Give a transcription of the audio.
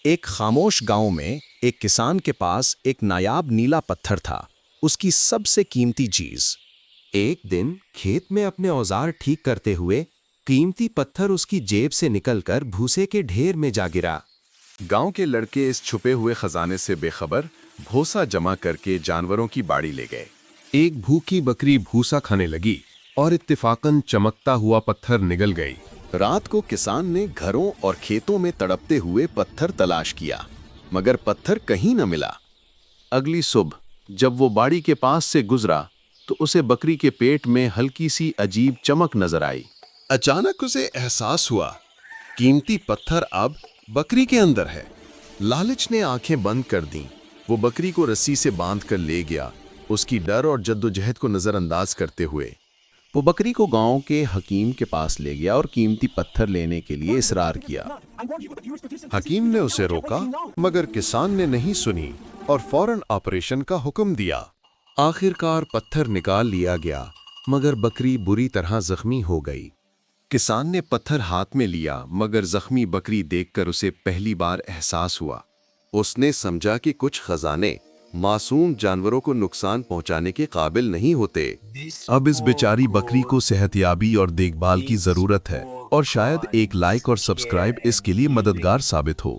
ایک خاموش گاؤں میں ایک کسان کے پاس ایک نایاب نیلا پتھر تھا، اس کی سب سے قیمتی چیز۔ ایک دن کھیت میں اپنے اوزار ٹھیک کرتے ہوئے قیمتی پتھر اس کی جیب سے نکل کر بھوسے کے ڈھیر میں جا گرا۔ گاؤں کے لڑکے اس چھپے ہوئے خزانے سے بے خبر بھوسا جمع کر کے جانوروں کی باڑی لے گئے۔ ایک بھوکی بکری بھوسا کھانے لگی اور اتفاقاً چمکتا ہوا پتھر نگل گئی۔ رات کو کسان نے گھروں اور کھیتوں میں تڑپتے ہوئے پتھر تلاش کیا، مگر پتھر کہیں نہ ملا۔ اگلی صبح جب وہ باڑی کے پاس سے گزرا تو اسے بکری کے پیٹ میں ہلکی سی عجیب چمک نظر آئی۔ اچانک اسے احساس ہوا، قیمتی پتھر اب بکری کے اندر ہے۔ لالچ نے آنکھیں بند کر دیں۔ وہ بکری کو رسی سے باندھ کر لے گیا، اس کی ڈر اور جدوجہد کو نظر انداز کرتے ہوئے۔ وہ بکری کو گاؤں کے حکیم کے پاس لے گیا اور قیمتی پتھر لینے کے لیے اصرار کیا۔ حکیم نے اسے روکا، مگر کسان نے نہیں سنی اور فوراً آپریشن کا حکم دیا۔ آخر کار پتھر نکال لیا گیا، مگر بکری بری طرح زخمی ہو گئی۔ کسان نے پتھر ہاتھ میں لیا، مگر زخمی بکری دیکھ کر اسے پہلی بار احساس ہوا۔ اس نے سمجھا کہ کچھ خزانے معصوم جانوروں کو نقصان پہنچانے کے قابل نہیں ہوتے۔ اب اس بیچاری بکری کو صحت یابی اور دیکھ بھال کی ضرورت ہے، اور شاید ایک لائک اور سبسکرائب اس کے لیے مددگار ثابت ہو۔